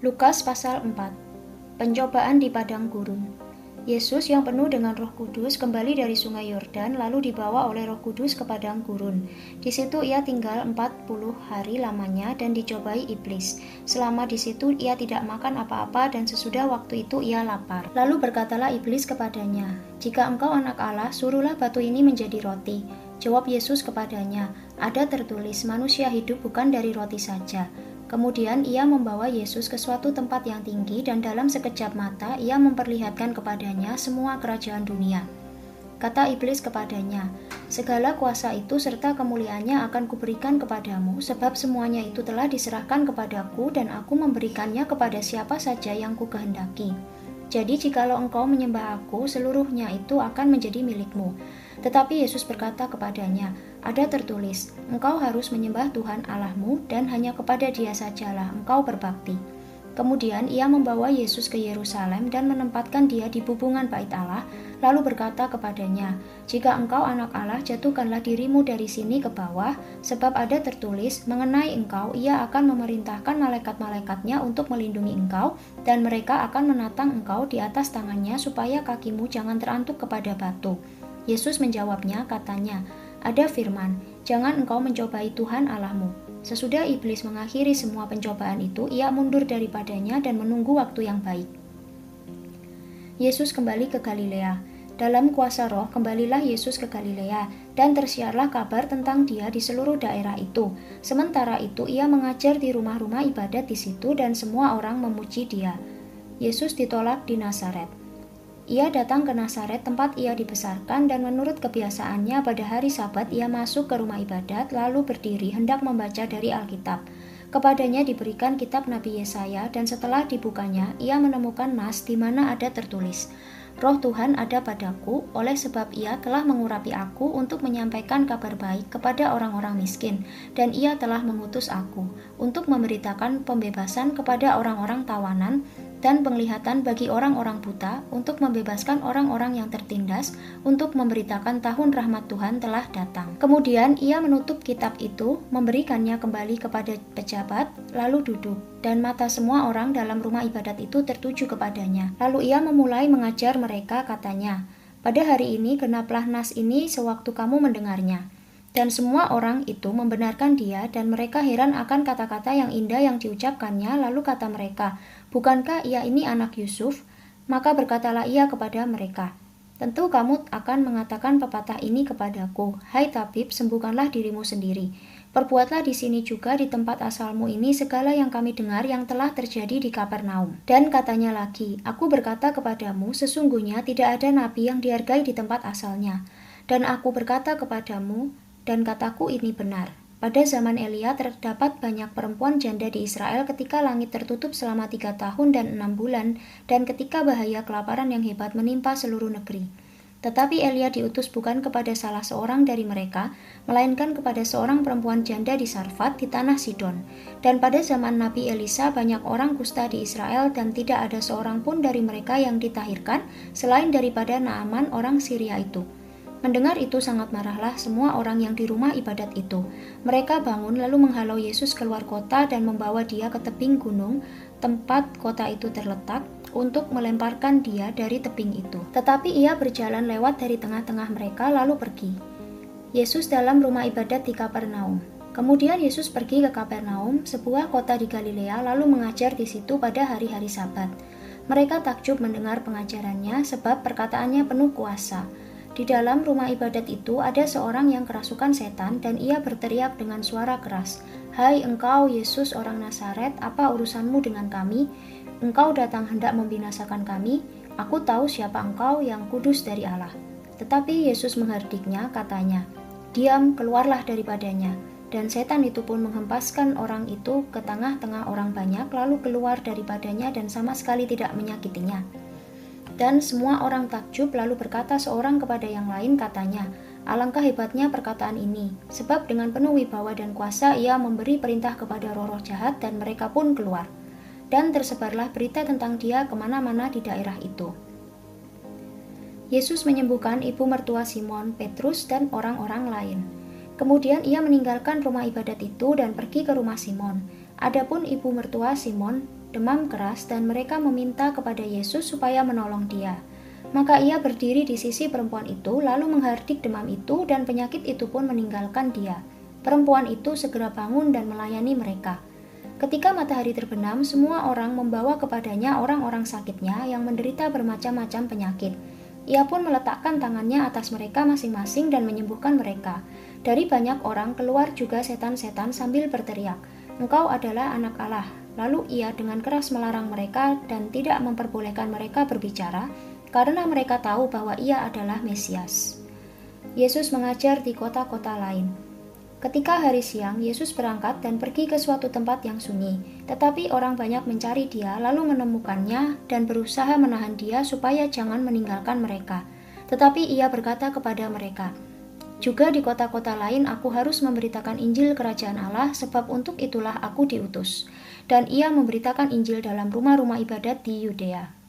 Lukas pasal 4. Pencobaan di padang gurun. Yesus yang penuh dengan Roh Kudus kembali dari sungai Yordan lalu dibawa oleh Roh Kudus ke padang gurun. Di situ ia tinggal 40 hari lamanya dan dicobai iblis. Selama di situ ia tidak makan apa-apa dan sesudah waktu itu ia lapar. Lalu berkatalah iblis kepadanya, "Jika engkau anak Allah, suruhlah batu ini menjadi roti." Jawab Yesus kepadanya, "Ada tertulis, manusia hidup bukan dari roti saja." Kemudian ia membawa Yesus ke suatu tempat yang tinggi dan dalam sekejap mata ia memperlihatkan kepadanya semua kerajaan dunia. Kata iblis kepadanya, "Segala kuasa itu serta kemuliaannya akan kuberikan kepadamu, sebab semuanya itu telah diserahkan kepadaku dan aku memberikannya kepada siapa saja yang kukehendaki. Jadi jikalau engkau menyembah aku, seluruhnya itu akan menjadi milikmu." Tetapi Yesus berkata kepadanya, "Ada tertulis, engkau harus menyembah Tuhan Allahmu dan hanya kepada Dia sajalah engkau berbakti." Kemudian ia membawa Yesus ke Yerusalem dan menempatkan dia di bubungan bait Allah, lalu berkata kepadanya, "Jika engkau anak Allah, jatuhkanlah dirimu dari sini ke bawah, sebab ada tertulis, mengenai engkau ia akan memerintahkan malaikat-malaikatnya untuk melindungi engkau, dan mereka akan menatang engkau di atas tangannya supaya kakimu jangan terantuk kepada batu." Yesus menjawabnya, katanya, "Ada firman, jangan engkau mencobai Tuhan Allahmu." Sesudah iblis mengakhiri semua pencobaan itu, ia mundur daripadanya dan menunggu waktu yang baik. Yesus kembali ke Galilea. Dalam kuasa Roh, kembalilah Yesus ke Galilea, dan tersiarlah kabar tentang Dia di seluruh daerah itu. Sementara itu, ia mengajar di rumah-rumah ibadat di situ, dan semua orang memuji Dia. Yesus ditolak di Nazaret. Ia datang ke Nazaret tempat ia dibesarkan dan menurut kebiasaannya pada hari Sabat ia masuk ke rumah ibadat lalu berdiri hendak membaca dari Alkitab. Kepadanya diberikan kitab Nabi Yesaya dan setelah dibukanya ia menemukan nas di mana ada tertulis, "Roh Tuhan ada padaku, oleh sebab ia telah mengurapi aku untuk menyampaikan kabar baik kepada orang-orang miskin, dan ia telah mengutus aku untuk memberitakan pembebasan kepada orang-orang tawanan dan penglihatan bagi orang-orang buta, untuk membebaskan orang-orang yang tertindas, untuk memberitakan tahun rahmat Tuhan telah datang." Kemudian ia menutup kitab itu, memberikannya kembali kepada pejabat, lalu duduk, dan mata semua orang dalam rumah ibadat itu tertuju kepadanya. Lalu ia memulai mengajar mereka, katanya, "Pada hari ini genaplah nas ini sewaktu kamu mendengarnya." Dan semua orang itu membenarkan dia dan mereka heran akan kata-kata yang indah yang diucapkannya. Lalu kata mereka, "Bukankah ia ini anak Yusuf?" Maka berkatalah ia kepada mereka, "Tentu kamu akan mengatakan pepatah ini kepadaku, 'Hai tabib, sembuhkanlah dirimu sendiri. Perbuatlah di sini juga di tempat asalmu ini segala yang kami dengar yang telah terjadi di Kapernaum.' Dan katanya lagi, 'Aku berkata kepadamu, sesungguhnya tidak ada nabi yang dihargai di tempat asalnya. Dan aku berkata kepadamu, dan kataku ini benar. Pada zaman Elia terdapat banyak perempuan janda di Israel ketika langit tertutup selama 3 tahun dan 6 bulan, dan ketika bahaya kelaparan yang hebat menimpa seluruh negeri. Tetapi Elia diutus bukan kepada salah seorang dari mereka, melainkan kepada seorang perempuan janda di Sarfat di tanah Sidon. Dan pada zaman Nabi Elisa banyak orang kusta di Israel dan tidak ada seorang pun dari mereka yang ditahirkan selain daripada Naaman orang Syria itu." Mendengar itu sangat marahlah semua orang yang di rumah ibadat itu. Mereka bangun lalu menghalau Yesus keluar kota dan membawa dia ke tebing gunung, tempat kota itu terletak, untuk melemparkan dia dari tebing itu. Tetapi ia berjalan lewat dari tengah-tengah mereka lalu pergi. Yesus dalam rumah ibadat di Kapernaum. Kemudian Yesus pergi ke Kapernaum, sebuah kota di Galilea, lalu mengajar di situ pada hari-hari Sabat. Mereka takjub mendengar pengajarannya sebab perkataannya penuh kuasa. Di dalam rumah ibadat itu ada seorang yang kerasukan setan dan ia berteriak dengan suara keras, "Hai engkau Yesus orang Nazaret, apa urusanmu dengan kami? Engkau datang hendak membinasakan kami? Aku tahu siapa engkau, yang kudus dari Allah." Tetapi Yesus menghardiknya, katanya, "Diam, keluarlah daripadanya." Dan setan itu pun menghempaskan orang itu ke tengah-tengah orang banyak, lalu keluar daripadanya dan sama sekali tidak menyakitinya. Dan semua orang takjub lalu berkata seorang kepada yang lain, katanya, "Alangkah hebatnya perkataan ini, sebab dengan penuh wibawa dan kuasa ia memberi perintah kepada roh-roh jahat dan mereka pun keluar." Dan tersebarlah berita tentang dia kemana-mana di daerah itu. Yesus menyembuhkan ibu mertua Simon, Petrus, dan orang-orang lain. Kemudian ia meninggalkan rumah ibadat itu dan pergi ke rumah Simon. Adapun ibu mertua Simon demam keras, dan mereka meminta kepada Yesus supaya menolong dia. Maka ia berdiri di sisi perempuan itu, lalu menghardik demam itu, dan penyakit itu pun meninggalkan dia. Perempuan itu segera bangun dan melayani mereka. Ketika matahari terbenam, semua orang membawa kepadanya orang-orang sakitnya yang menderita bermacam-macam penyakit. Ia pun meletakkan tangannya atas mereka masing-masing dan menyembuhkan mereka. Dari banyak orang keluar juga setan-setan sambil berteriak, "Engkau adalah Anak Allah." Lalu ia dengan keras melarang mereka dan tidak memperbolehkan mereka berbicara, karena mereka tahu bahwa ia adalah Mesias. Yesus mengajar di kota-kota lain. Ketika hari siang, Yesus berangkat dan pergi ke suatu tempat yang sunyi. Tetapi orang banyak mencari dia, lalu menemukannya dan berusaha menahan dia supaya jangan meninggalkan mereka. Tetapi ia berkata kepada mereka, "Juga di kota-kota lain aku harus memberitakan Injil Kerajaan Allah, sebab untuk itulah aku diutus." Dan ia memberitakan Injil dalam rumah-rumah ibadat di Yudea.